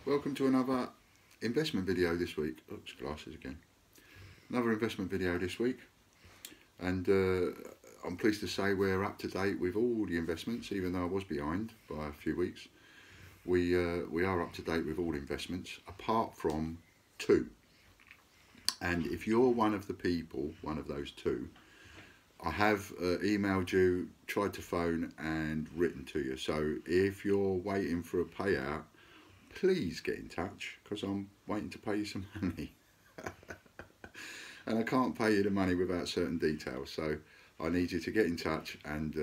Welcome to another investment video this week. Oops, glasses again. Another investment video this week, and I'm pleased to say we're up to date with all the investments, even though I was behind by a few weeks. We are up to date with all investments apart from two. And if you're one of the people, one of those two, I have emailed you, tried to phone and written to you. So if you're waiting for a payout, please get in touch, because I'm waiting to pay you some money. And I can't pay you the money without certain details. So I need you to get in touch, and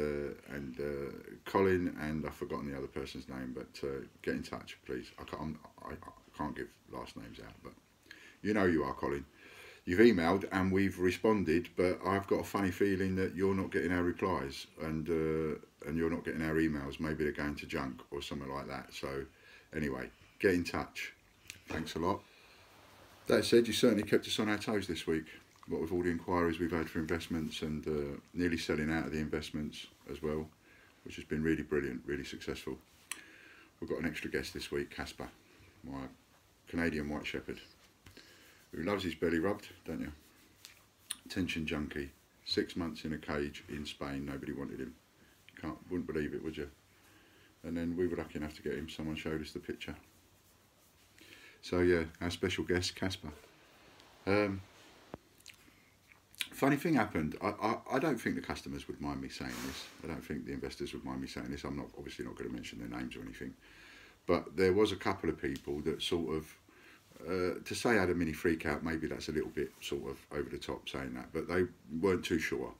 Colin, and I've forgotten the other person's name, but get in touch, please. I can't give last names out, but you know you are, Colin. You've emailed and we've responded, but I've got a funny feeling that you're not getting our replies, and you're not getting our emails. Maybe they're going to junk or something like that. So anyway, get in touch. Thanks a lot. That said, you certainly kept us on our toes this week, what with all the inquiries we've had for investments, and nearly selling out of the investments as well, which has been really brilliant, really successful. We've got an extra guest this week, Casper, my Canadian White Shepherd, who loves his belly rubbed, don't you? Attention junkie, 6 months in a cage in Spain, nobody wanted him. Wouldn't believe it, would you? And then we were lucky enough to get him. Someone showed us the picture. So yeah, our special guest, Casper. Funny thing happened. I don't think the customers would mind me saying this. I don't think the investors would mind me saying this. I'm obviously not going to mention their names or anything. But there was a couple of people that sort of, to say I had a mini freak out, maybe that's a little bit sort of over the top saying that, but they weren't too sure,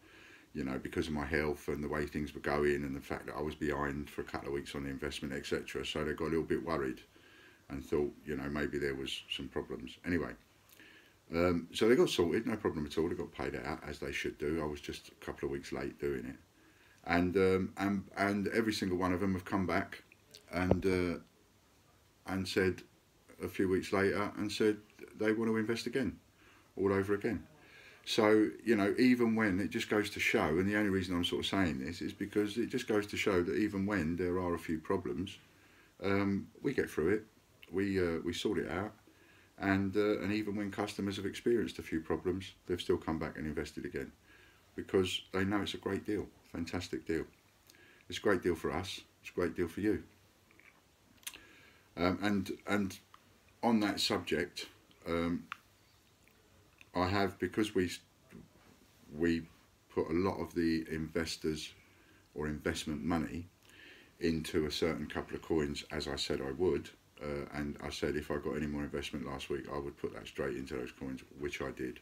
you know, because of my health and the way things were going and the fact that I was behind for a couple of weeks on the investment, etc. So they got a little bit worried and thought, you know, maybe there was some problems. Anyway, so they got sorted, no problem at all. They got paid out as they should do. I was just a couple of weeks late doing it, and every single one of them have come back and said a few weeks later and said they want to invest again, all over again. So, you know, even when it just goes to show, and the only reason I'm sort of saying this is because it just goes to show that even when there are a few problems, we get through it, we sort it out, and even when customers have experienced a few problems, they've still come back and invested again, because they know it's a great deal, fantastic deal. It's a great deal for us, it's a great deal for you. And on that subject, I have, because we put a lot of the investors or investment money into a certain couple of coins, as I said I would, and I said if I got any more investment last week, I would put that straight into those coins, which I did.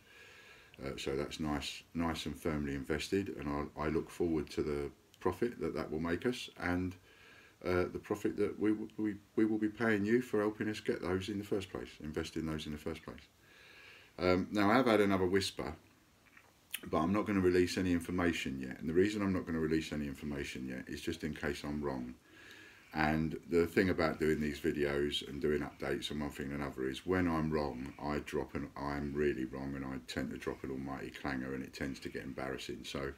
So that's nice and firmly invested, and I look forward to the profit that will make us, and the profit that we will be paying you for helping us get those in the first place, invest in those in the first place. Now I have had another whisper, but I'm not going to release any information yet, and the reason I'm not going to release any information yet is just in case I'm wrong. And the thing about doing these videos and doing updates on one thing and another is when I'm wrong, I'm really wrong, and I tend to drop an almighty clanger, and it tends to get embarrassing. So,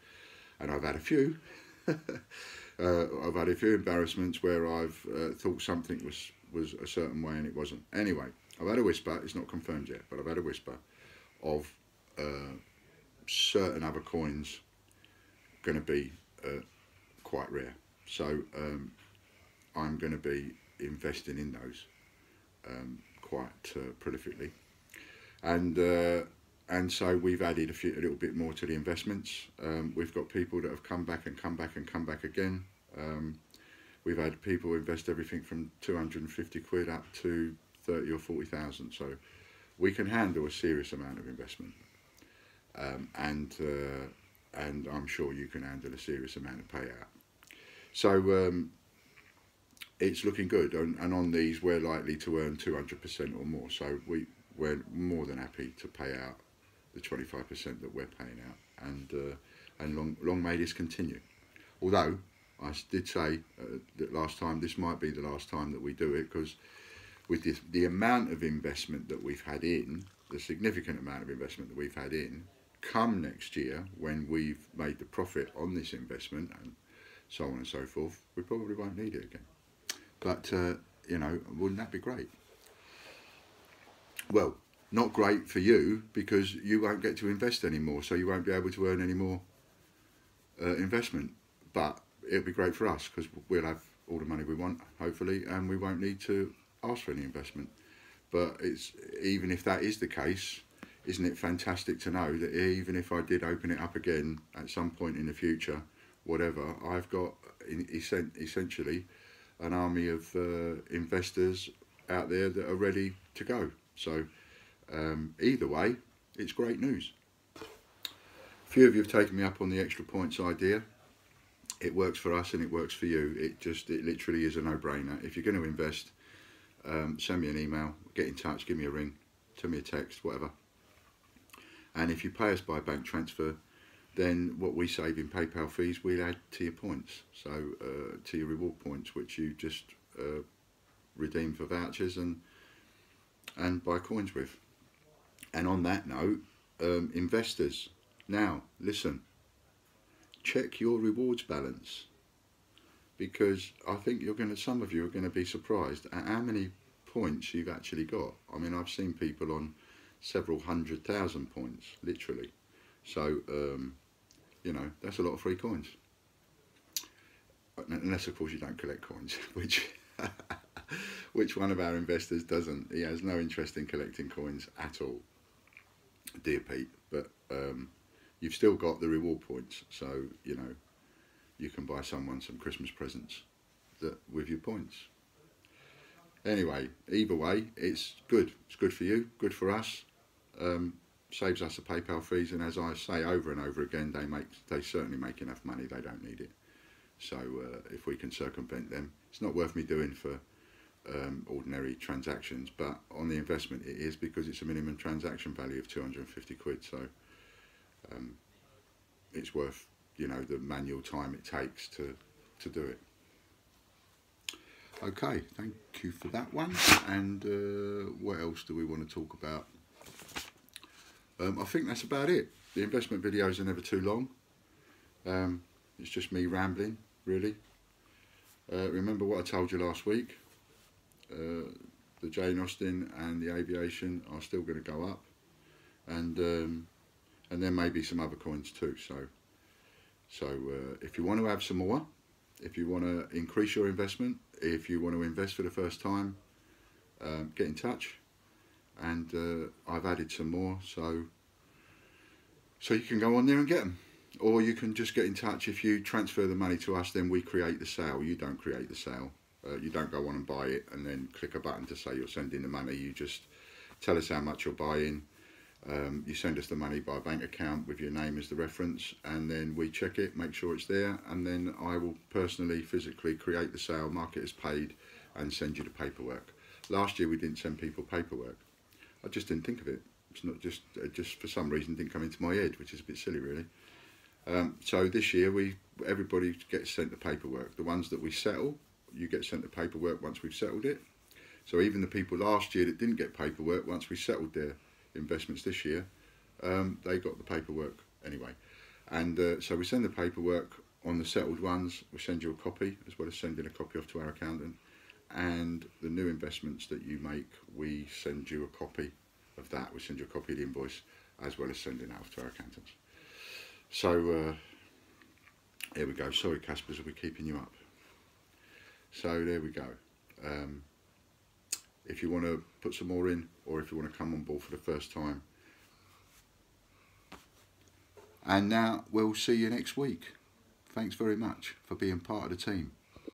and I've had a few I've had a few embarrassments where I've thought something was a certain way and it wasn't. Anyway, I've had a whisper, it's not confirmed yet, but I've had a whisper of certain other coins going to be quite rare. So I'm going to be investing in those quite prolifically. And so we've added a little bit more to the investments. We've got people that have come back and come back and come back again. We've had people invest everything from 250 quid up to 30 or 40,000. So we can handle a serious amount of investment. And I'm sure you can handle a serious amount of payout. So it's looking good. And on these, we're likely to earn 200% or more. So we're more than happy to pay out the 25% that we're paying out, and long may this continue. Although I did say that last time, this might be the last time that we do it, because with the amount of investment that we've had in, the significant amount of investment that we've had in, come next year when we've made the profit on this investment and so on and so forth, we probably won't need it again. But you know, wouldn't that be great? well, not great for you because you won't get to invest anymore, so you won't be able to earn any more investment. But it'll be great for us because we'll have all the money we want, hopefully, and we won't need to ask for any investment. But it's, even if that is the case, isn't it fantastic to know that even if I did open it up again at some point in the future, whatever, I've got essentially an army of investors out there that are ready to go. So either way, it's great news. A few of you have taken me up on the extra points idea. It works for us and it works for you. It literally is a no-brainer. If you're going to invest, send me an email, get in touch, give me a ring, send me a text, whatever. And if you pay us by bank transfer, then what we save in PayPal fees, we'll add to your points. So to your reward points, which you just redeem for vouchers and buy coins with. And on that note, investors, now listen, check your rewards balance, because I think some of you are going to be surprised at how many points you've actually got. I mean, I've seen people on several 100,000 points, literally. So, you know, that's a lot of free coins. Unless, of course, you don't collect coins, which one of our investors doesn't. He has no interest in collecting coins at all, dear Pete. But you've still got the reward points, so, you know, you can buy someone some Christmas presents with your points. Anyway, either way, it's good. It's good for you, good for us. Saves us the PayPal fees, and as I say over and over again, they certainly make enough money. They don't need it. So if we can circumvent them, it's not worth me doing for ordinary transactions, but on the investment it is, because it's a minimum transaction value of 250 quid. So it's worth, you know, the manual time it takes to do it. Okay, thank you for that one. And what else do we want to talk about? I think that's about it. The investment videos are never too long. It's just me rambling, really. Remember what I told you last week. The Jane Austen and the aviation are still going to go up, and there may be some other coins too. So if you want to have some more, if you want to increase your investment, if you want to invest for the first time, get in touch. And I've added some more, so you can go on there and get them. Or you can just get in touch. If you transfer the money to us, then we create the sale. You don't create the sale. You don't go on and buy it and then click a button to say you're sending the money. You just tell us how much you're buying. You send us the money by bank account with your name as the reference, and then we check it, make sure it's there, and then I will personally, physically create the sale, mark it as paid, and send you the paperwork. Last year we didn't send people paperwork. I just didn't think of it. It's not just for some reason didn't come into my head, which is a bit silly, really. So this year everybody gets sent the paperwork. The ones that we settle, you get sent the paperwork once we've settled it. So even the people last year that didn't get paperwork, once we settled their investments this year, they got the paperwork anyway. And so we send the paperwork on the settled ones. We send you a copy, as well as sending a copy off to our accountant. And the new investments that you make, we send you a copy of that. We send you a copy of the invoice, as well as sending that off to our accountants. So here we go. Sorry, Caspers, I'll be keeping you up. So there we go. If you want to put some more in, or if you want to come on board for the first time. And now we'll see you next week. Thanks very much for being part of the team.